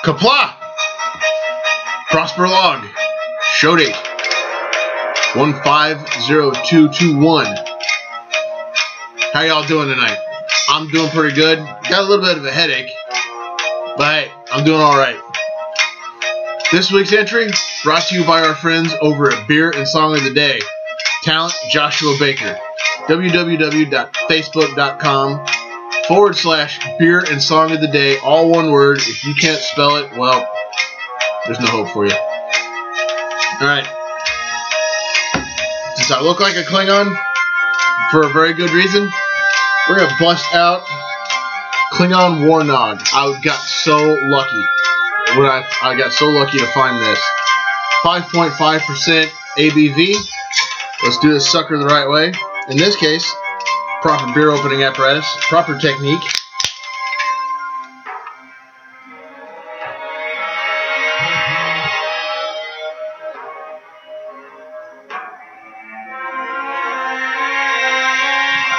Kapla! Prosper log. Show date 150221. How y'all doing tonight? I'm doing pretty good. Got a little bit of a headache, but hey, I'm doing alright. This week's entry brought to you by our friends over at Beer and Song of the Day. Talent Joshua Baker. www.facebook.com/Beer and Song of the Day. All one word. If you can't spell it, well, there's no hope for you. Alright. Since I look like a Klingon, for a very good reason, we're going to bust out Klingon Warnog. I got so lucky. I got so lucky to find this. 5.5% ABV. Let's do this sucker the right way. In this case, proper beer opening apparatus, proper technique.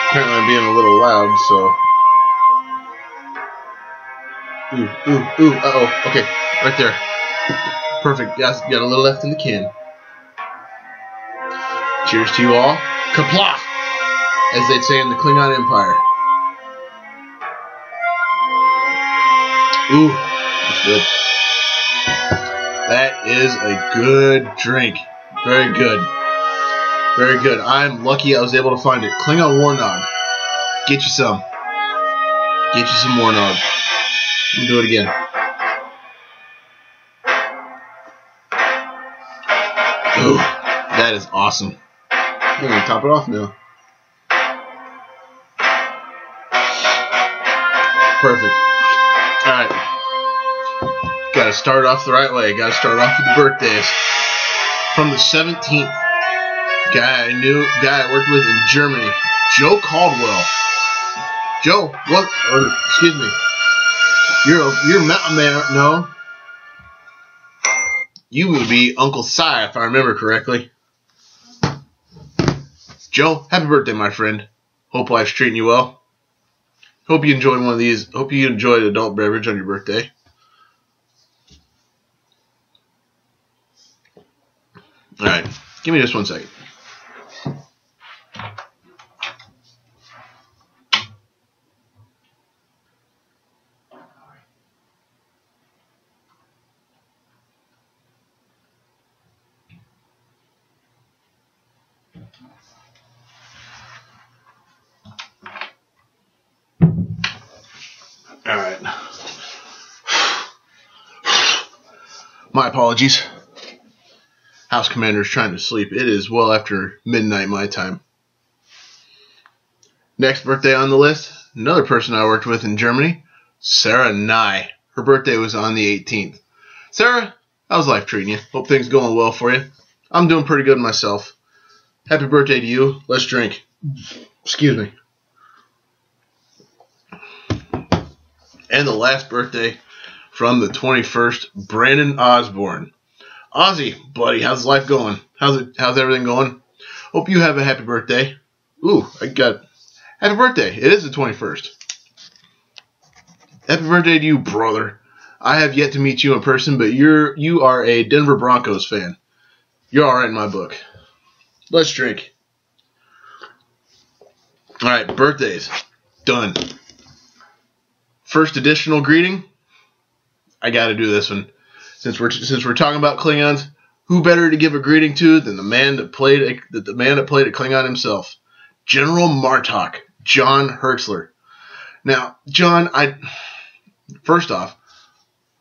Apparently I'm being a little loud, so... Ooh, uh-oh, okay, right there. Perfect, got a little left in the can. Cheers to you all. Kapla! As they'd say in the Klingon Empire. Ooh, that's good. That is a good drink. Very good. Very good. I'm lucky I was able to find it. Klingon Warnog. Get you some. Get you some Warnog. Let me do it again. Ooh, that is awesome. I'm going to top it off now. Perfect. Alright. Got to start off the right way. Got to start off with the birthdays. From the 17th. Guy I worked with in Germany. Joe Caldwell. Joe, what? Or, excuse me. You're mountain man, no? You would be Uncle Si if I remember correctly. Joe, happy birthday, my friend. Hope life's treating you well. Hope you enjoyed one of these. Hope you enjoyed adult beverage on your birthday. Alright, give me just 1 second. Alright. My apologies. House Commander's trying to sleep. It is well after midnight my time. Next birthday on the list, another person I worked with in Germany, Sarah Nye. Her birthday was on the 18th. Sarah, how's life treating you? Hope things going well for you. I'm doing pretty good myself. Happy birthday to you. Let's drink. Excuse me. And the last birthday from the 21st, Brandon Osborne. Ozzy, buddy, how's life going? How's everything going? Hope you have a happy birthday. Ooh, happy birthday. It is the 21st. Happy birthday to you, brother. I have yet to meet you in person, but you are a Denver Broncos fan. You're all right in my book. Let's drink. All right, birthdays. Done. First additional greeting. I got to do this one. Since we're talking about Klingons, who better to give a greeting to than the man that played a Klingon himself, General Martok, John Hertzler. Now, John, first off,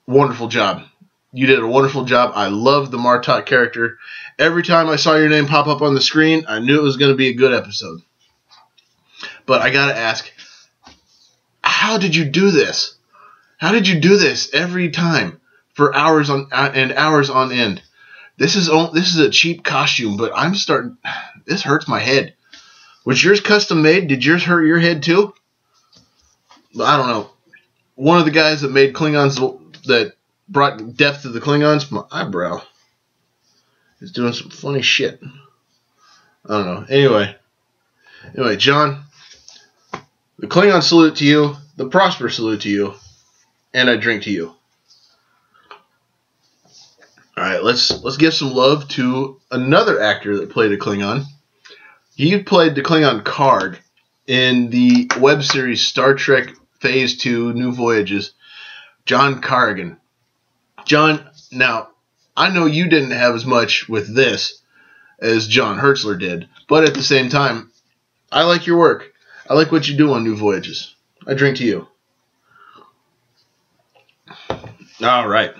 wonderful job. You did a wonderful job. I loved the Martok character. Every time I saw your name pop up on the screen, I knew it was going to be a good episode. But I got to ask, how did you do this? How did you do this every time for hours on end? This is a cheap costume, but this hurts my head. Was yours custom made? Did yours hurt your head too? I don't know. One of the guys that made Klingons that brought depth to the Klingons, my eyebrow is doing some funny shit. I don't know. Anyway, John, the Klingon salute to you, the Prosper salute to you, and I drink to you. All right, let's give some love to another actor that played a Klingon. He played the Klingon Card in the web series Star Trek Phase 2 New Voyages, John Carrigan. John, now, I know you didn't have as much with this as John Hertzler did, but at the same time, I like your work. I like what you do on New Voyages. I drink to you. All right.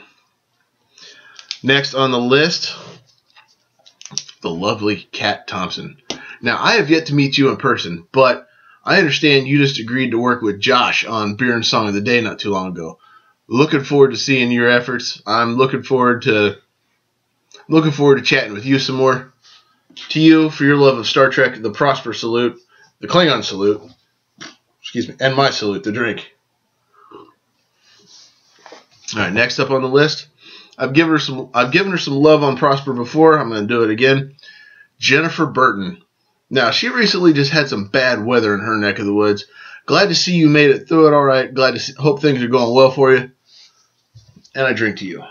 Next on the list, the lovely Kat Thompson. Now, I have yet to meet you in person, but I understand you just agreed to work with Josh on Beer and Song of the Day not too long ago. Looking forward to seeing your efforts. I'm looking forward to chatting with you some more. To you, for your love of Star Trek, the Prosper salute, the Klingon salute, and my salute, the drink. All right, next up on the list, I've given her some love on Prosper before. I'm going to do it again. Jennifer Burton. Now, she recently just had some bad weather in her neck of the woods. Glad to see you made it through it all right. Hope things are going well for you. And I drink to you. All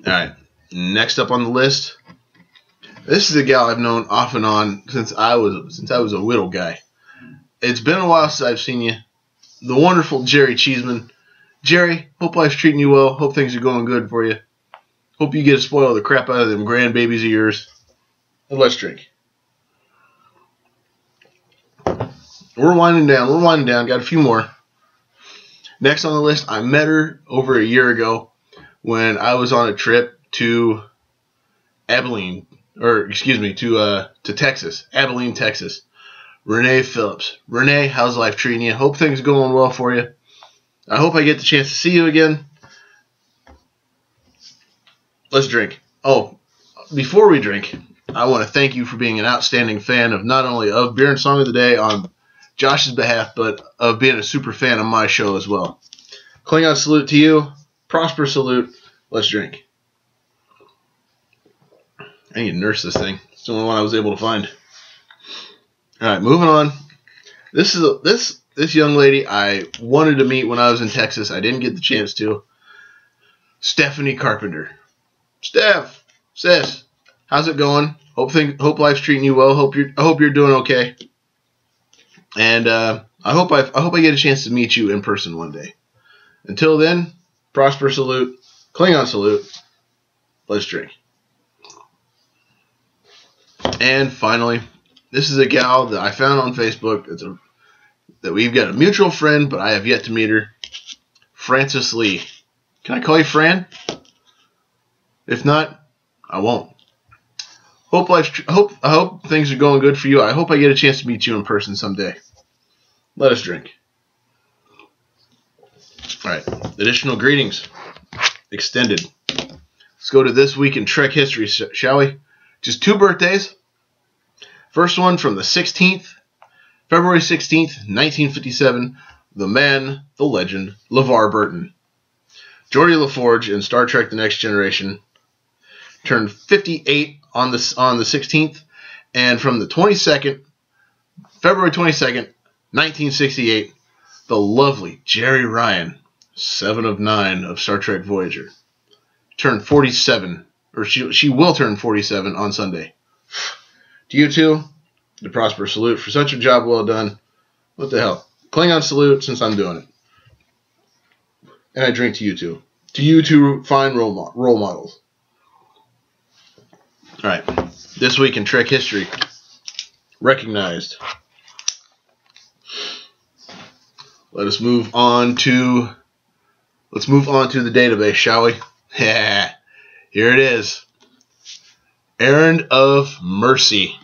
right, next up on the list, this is a gal I've known off and on since I was a little guy. It's been a while since I've seen you. The wonderful Jerri Cheeseman. Jerri, hope life's treating you well. Hope things are going good for you. Hope you get to spoil the crap out of them grandbabies of yours. And let's drink. We're winding down. Got a few more. Next on the list, I met her over a year ago when I was on a trip to to Texas, Abilene, Texas. Renee Phillips. Renee, how's life treating you? Hope things are going well for you. I hope I get the chance to see you again. Let's drink. Oh, before we drink, I want to thank you for being an outstanding fan of not only of Beer and Song of the Day on Josh's behalf, but of being a super fan of my show as well. Klingon salute to you. Prosper salute. Let's drink. I need to nurse this thing. It's the only one I was able to find. All right, moving on. This young lady I wanted to meet when I was in Texas. I didn't get the chance to. Stephanie Carpenter. Steph, sis, how's it going? Hope life's treating you well. I hope you're doing okay. And I hope I get a chance to meet you in person one day. Until then, Prosper salute, Klingon salute. Let's drink. And finally, this is a gal that I found on Facebook. That we've got a mutual friend, but I have yet to meet her. Frances Lee. Can I call you Fran? If not, I won't. I hope things are going good for you. I hope I get a chance to meet you in person someday. Let us drink. All right, additional greetings. Extended. Let's go to this week in Trek history, shall we? Just 2 birthdays. First one from the 16th, February 16th, 1957. The man, the legend, LeVar Burton. Geordi LaForge in Star Trek The Next Generation turned 58 on the 16th, and from the 22nd, February 22nd, 1968, the lovely Jerri Ryan, 7 of 9 of Star Trek Voyager, turned 47, or she will turn 47 on Sunday. To you two, the Prosper salute for such a job well done. What the hell? Klingon salute since I'm doing it. And I drink to you two. To you two fine role models. All right. This week in Trek history. Recognized. Let's move on to the database, shall we? Yeah. Here it is. Errand of Mercy.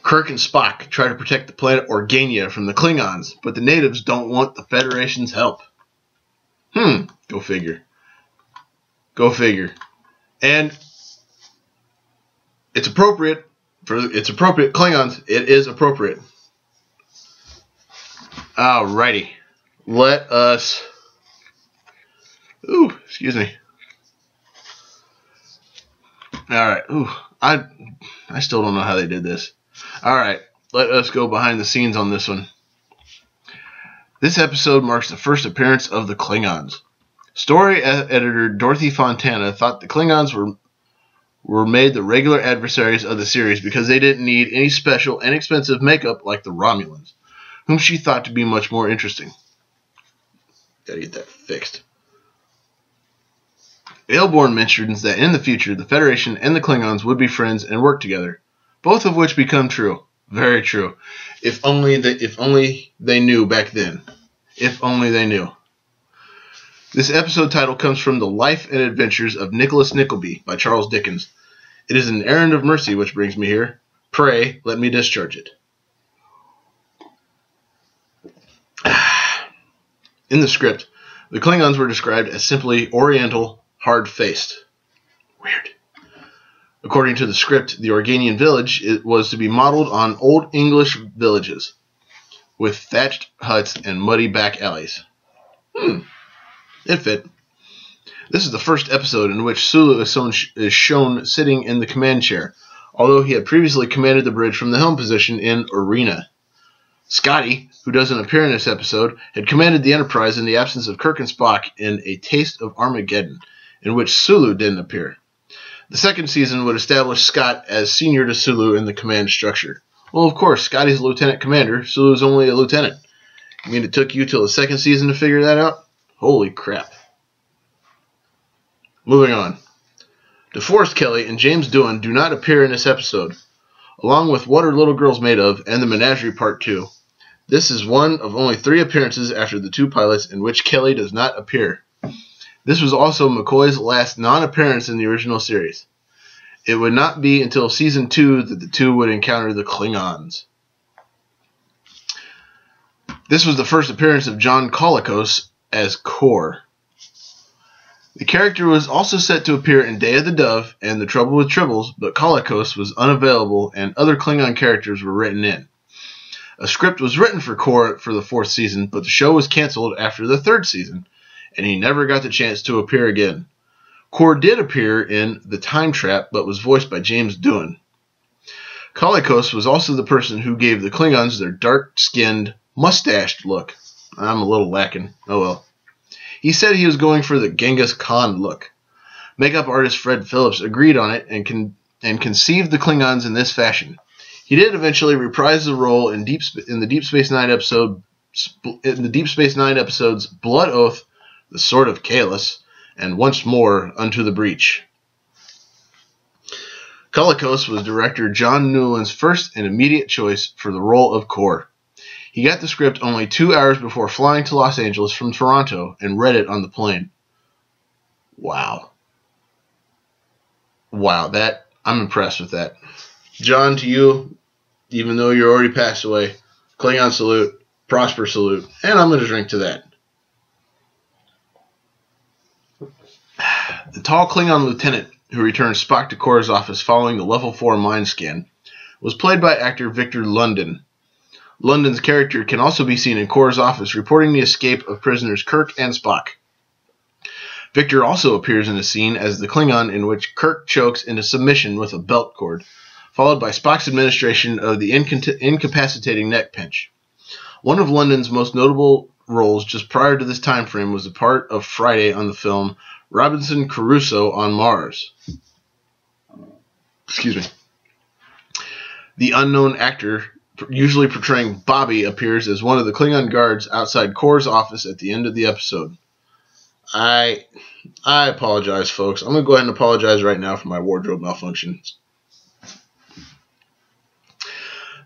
Kirk and Spock try to protect the planet Organia from the Klingons, but the natives don't want the Federation's help. Go figure. And it's appropriate Klingons. It is appropriate. Alrighty. Let us... Ooh, excuse me. Alright. Ooh, I still don't know how they did this. Alright. Let us go behind the scenes on this one. This episode marks the first appearance of the Klingons. Story editor Dorothy Fontana thought the Klingons were made the regular adversaries of the series because they didn't need any special and expensive makeup like the Romulans, whom she thought to be much more interesting. Gotta get that fixed. Aelborn mentions that in the future, the Federation and the Klingons would be friends and work together, both of which become true. Very true. If only they knew back then. If only they knew. This episode title comes from The Life and Adventures of Nicholas Nickleby by Charles Dickens. It is an errand of mercy which brings me here. Pray, let me discharge it. In the script, the Klingons were described as simply Oriental, hard-faced. Weird. According to the script, the Organian village was to be modeled on Old English villages, with thatched huts and muddy back alleys. It fit. This is the first episode in which Sulu is shown sitting in the command chair, although he had previously commanded the bridge from the helm position in Arena. Scotty, who doesn't appear in this episode, had commanded the Enterprise in the absence of Kirk and Spock in A Taste of Armageddon, in which Sulu didn't appear. The second season would establish Scott as senior to Sulu in the command structure. Well, of course, Scotty's a lieutenant commander, Sulu's only a lieutenant. You mean it took you till the second season to figure that out? Holy crap. Moving on. DeForest Kelley and James Doohan do not appear in this episode, along with What Are Little Girls Made Of and The Menagerie Part 2. This is one of only 3 appearances after the 2 pilots in which Kelley does not appear. This was also McCoy's last non-appearance in the original series. It would not be until Season 2 that the two would encounter the Klingons. This was the first appearance of John Colicos as Kor. The character was also set to appear in Day of the Dove and The Trouble with Tribbles, but Colicos was unavailable and other Klingon characters were written in. A script was written for Kor for the 4th season, but the show was canceled after the 3rd season, and he never got the chance to appear again. Kor did appear in The Time Trap, but was voiced by James Doohan. Colicos was also the person who gave the Klingons their dark-skinned, mustached look. I'm a little lacking. Oh well. He said he was going for the Genghis Khan look. Makeup artist Fred Phillips agreed on it and conceived the Klingons in this fashion. He did eventually reprise the role in the Deep Space Nine episodes Blood Oath, The Sword of Kahless, and Once More Unto the Breach. Colicos was director John Newland's first and immediate choice for the role of Kor. He got the script only 2 hours before flying to Los Angeles from Toronto and read it on the plane. Wow. Wow, I'm impressed with that. John, to you, even though you're already passed away, Klingon salute, Prosper salute, and I'm going to drink to that. The tall Klingon lieutenant who returned Spock to Kor's office following the Level 4 mind scan was played by actor Victor London. London's character can also be seen in Kor's office reporting the escape of prisoners Kirk and Spock. Victor also appears in a scene as the Klingon in which Kirk chokes into submission with a belt cord, followed by Spock's administration of the incapacitating neck pinch. One of London's most notable roles just prior to this time frame was a part of Friday on the film Robinson Crusoe on Mars. Excuse me. The unknown actor usually portraying Bobby appears as one of the Klingon guards outside Kor's office at the end of the episode. I apologize, folks. I'm going to go ahead and apologize right now for my wardrobe malfunctions.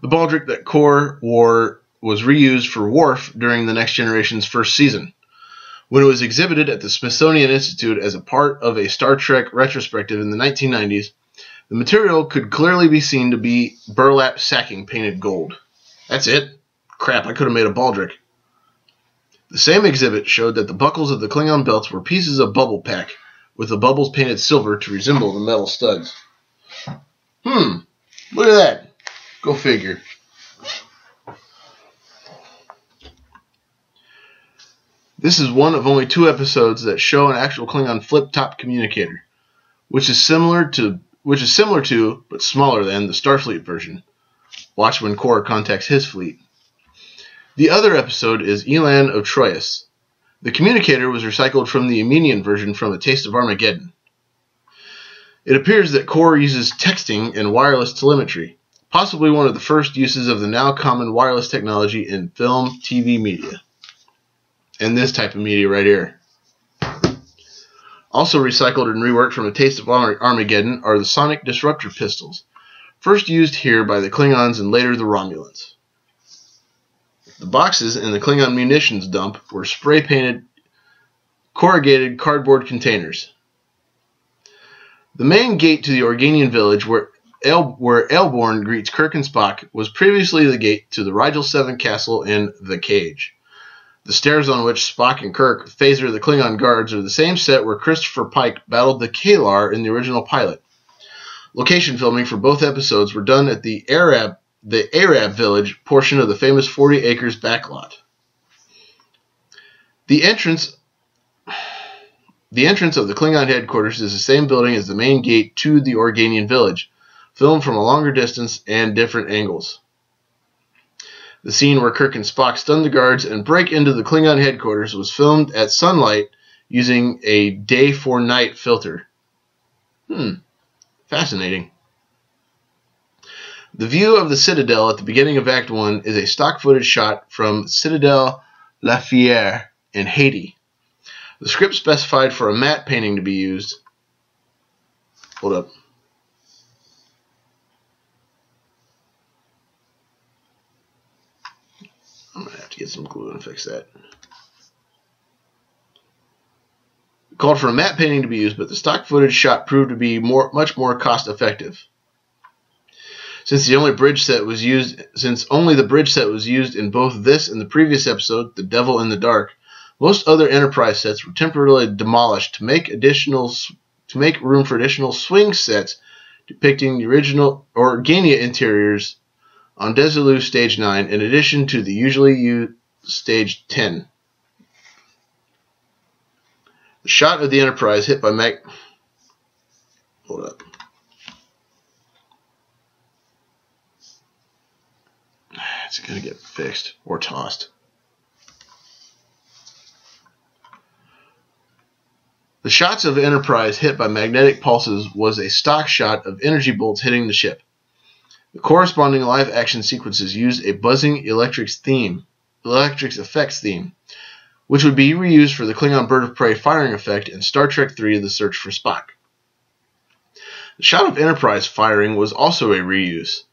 The baldric that Kor wore was reused for Worf during The Next Generation's first season. When it was exhibited at the Smithsonian Institute as a part of a Star Trek retrospective in the 1990s, the material could clearly be seen to be burlap sacking painted gold. That's it? Crap, I could have made a baldric. The same exhibit showed that the buckles of the Klingon belts were pieces of bubble pack, with the bubbles painted silver to resemble the metal studs. Look at that. Go figure. This is one of only 2 episodes that show an actual Klingon flip-top communicator, which is similar to, but smaller than, the Starfleet version. Watch when Kor contacts his fleet. The other episode is Elan of Troyes. The communicator was recycled from the Armenian version from A Taste of Armageddon. It appears that Core uses texting and wireless telemetry, possibly one of the first uses of the now common wireless technology in film, TV media. And this type of media right here. Also recycled and reworked from A Taste of Armageddon are the sonic disruptor pistols, first used here by the Klingons and later the Romulans. The boxes in the Klingon munitions dump were spray-painted corrugated cardboard containers. The main gate to the Organian village where Elborn greets Kirk and Spock was previously the gate to the Rigel 7 castle in The Cage. The stairs on which Spock and Kirk phaser the Klingon guards are the same set where Christopher Pike battled the Kalar in the original pilot. Location filming for both episodes were done at the Arab village portion of the famous 40 acres backlot. The entrance of the Klingon headquarters is the same building as the main gate to the Organian village, filmed from a longer distance and different angles. The scene where Kirk and Spock stun the guards and break into the Klingon headquarters was filmed at sunlight using a day-for-night filter. Fascinating. The view of the Citadel at the beginning of Act 1 is a stock footage shot from Citadel Lafayette in Haiti. The script specified for a matte painting to be used. Hold up. I'm going to have to get some glue and fix that. It called for a matte painting to be used, but the stock footage shot proved to be much more cost effective. Since only the bridge set was used in both this and the previous episode, The Devil in the Dark, most other Enterprise sets were temporarily demolished to make room for additional swing sets depicting the original Organia interiors on Desilu Stage 9 in addition to the usually used Stage 10. The shot of the Enterprise hit by Hold up. It's going to get fixed or tossed. The shots of Enterprise hit by magnetic pulses was a stock shot of energy bolts hitting the ship. The corresponding live action sequences used a buzzing electrics effects theme, which would be reused for the Klingon Bird of Prey firing effect in Star Trek III: The Search for Spock. The shot of Enterprise firing was also a reuse.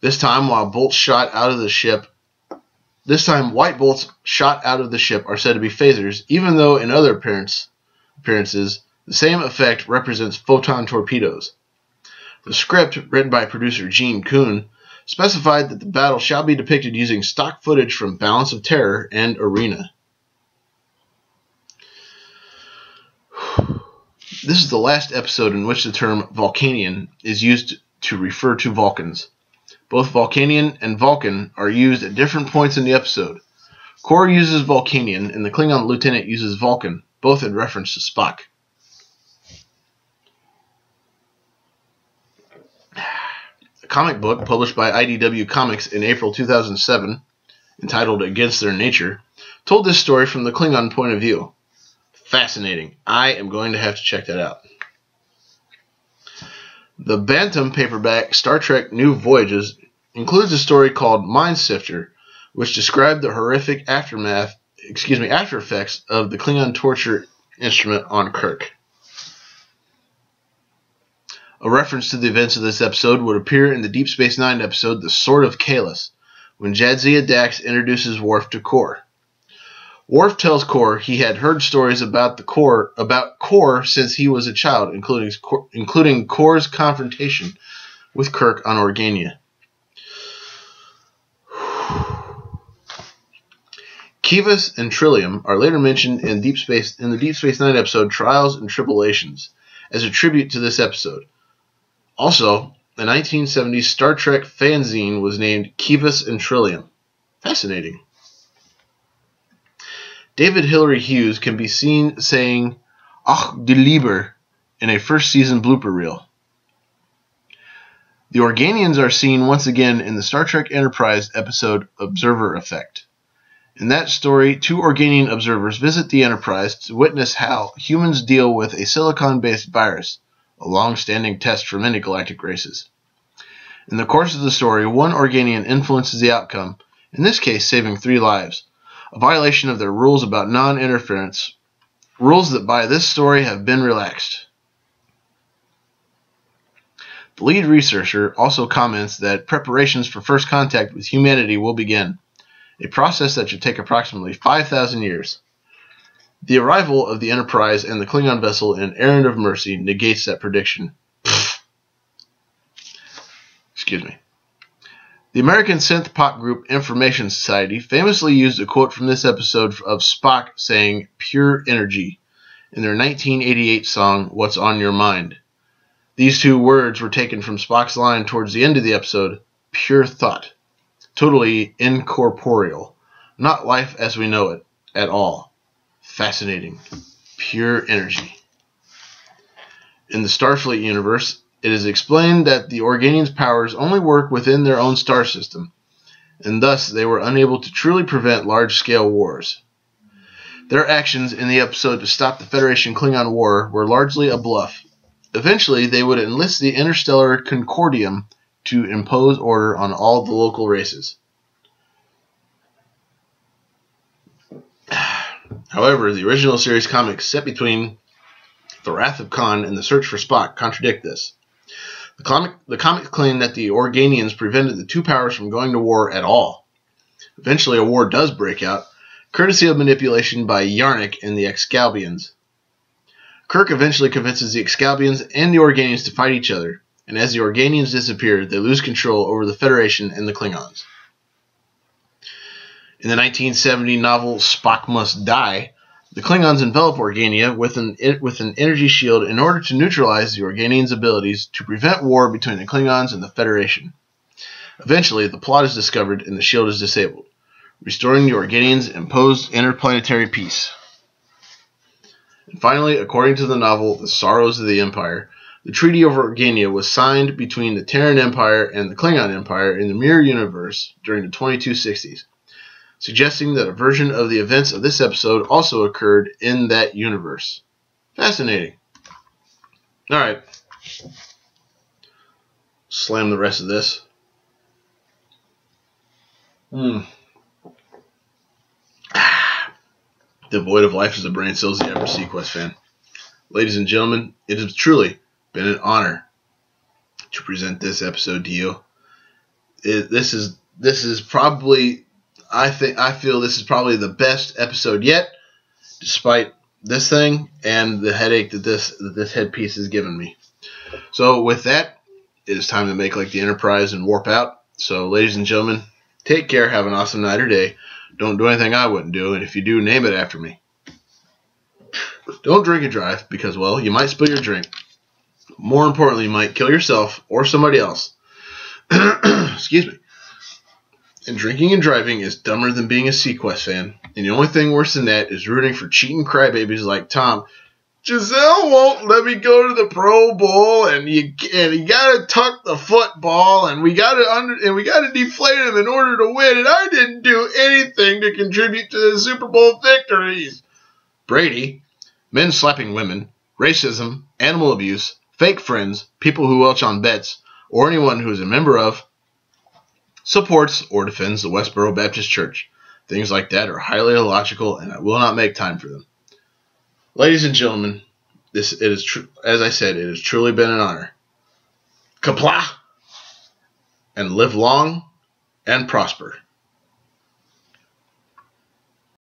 This time, white bolts shot out of the ship are said to be phasers, even though in other appearances, the same effect represents photon torpedoes. The script, written by producer Gene Kuhn, specified that the battle shall be depicted using stock footage from Balance of Terror and Arena. This is the last episode in which the term Vulcanian is used to refer to Vulcans. Both Vulcanian and Vulcan are used at different points in the episode. Core uses Vulcanian, and the Klingon lieutenant uses Vulcan, both in reference to Spock. A comic book published by IDW Comics in April 2007, entitled Against Their Nature, told this story from the Klingon point of view. Fascinating. I am going to have to check that out. The Bantam paperback Star Trek New Voyages includes a story called Mind Sifter, which described the horrific after effects of the Klingon torture instrument on Kirk. A reference to the events of this episode would appear in the Deep Space Nine episode The Sword of Kahless, when Jadzia Dax introduces Worf to Core. Worf tells Core he had heard stories about Core since he was a child, including Core's confrontation with Kirk on Organia. Kivas and Trillium are later mentioned in the Deep Space Nine episode Trials and Tribulations as a tribute to this episode. Also, the 1970s Star Trek fanzine was named Kivas and Trillium. Fascinating. David Hillary Hughes can be seen saying "Ach du Lieber" in a first season blooper reel. The Organians are seen once again in the Star Trek Enterprise episode Observer Effect. In that story, 2 Organian observers visit the Enterprise to witness how humans deal with a silicon-based virus, a long-standing test for many galactic races. In the course of the story, 1 Organian influences the outcome, in this case saving 3 lives, a violation of their rules about non-interference, rules that by this story have been relaxed. The lead researcher also comments that preparations for first contact with humanity will begin, a process that should take approximately 5,000 years. The arrival of the Enterprise and the Klingon vessel in Errand of Mercy negates that prediction. Excuse me. The American synth pop group Information Society famously used a quote from this episode of Spock saying "pure energy" in their 1988 song "What's on Your Mind." These 2 words were taken from Spock's line towards the end of the episode, "pure thought." Totally incorporeal, not life as we know it at all. Fascinating. Pure energy. In the Starfleet universe, it is explained that the Organians' powers only work within their own star system, and thus they were unable to truly prevent large-scale wars. Their actions in the episode to stop the Federation-Klingon War were largely a bluff. Eventually, they would enlist the Interstellar Concordium to impose order on all the local races. However, the original series comics set between The Wrath of Khan and The Search for Spock contradict this. The comics claim that the Organians prevented the 2 powers from going to war at all. Eventually, a war does break out, courtesy of manipulation by Yarnik and the Excalbians. Kirk eventually convinces the Excalbians and the Organians to fight each other, and as the Organians disappear, they lose control over the Federation and the Klingons. In the 1970 novel Spock Must Die, the Klingons envelop Organia with an energy shield in order to neutralize the Organians' abilities to prevent war between the Klingons and the Federation. Eventually, the plot is discovered and the shield is disabled, restoring the Organians' imposed interplanetary peace. And finally, according to the novel The Sorrows of the Empire, the Treaty of Organia was signed between the Terran Empire and the Klingon Empire in the Mirror Universe during the 2260s, suggesting that a version of the events of this episode also occurred in that universe. Fascinating. Alright. Slam the rest of this. Devoid of life as a brain cells the average Sequest fan. Ladies and gentlemen, it has truly been an honor to present this episode to you. This is probably, I feel this is probably the best episode yet, despite this thing and the headache that this headpiece has given me. So with that, it is time to make like the Enterprise and warp out. So ladies and gentlemen, take care, have an awesome night or day. Don't do anything I wouldn't do, and if you do, name it after me. Don't drink and drive, because, well, you might spill your drink. More importantly, you might kill yourself or somebody else. Excuse me. And drinking and driving is dumber than being a Sequest fan. And the only thing worse than that is rooting for cheating crybabies like Tom. Giselle won't let me go to the Pro Bowl, and you gotta tuck the football, and we gotta deflate him in order to win, and I didn't do anything to contribute to the Super Bowl victories. Brady, men slapping women, racism, animal abuse, fake friends, people who welch on bets, or anyone who is a member of, supports, or defends the Westboro Baptist Church. Things like that are highly illogical, and I will not make time for them. Ladies and gentlemen, as I said, it has truly been an honor. Kapla! And live long and prosper.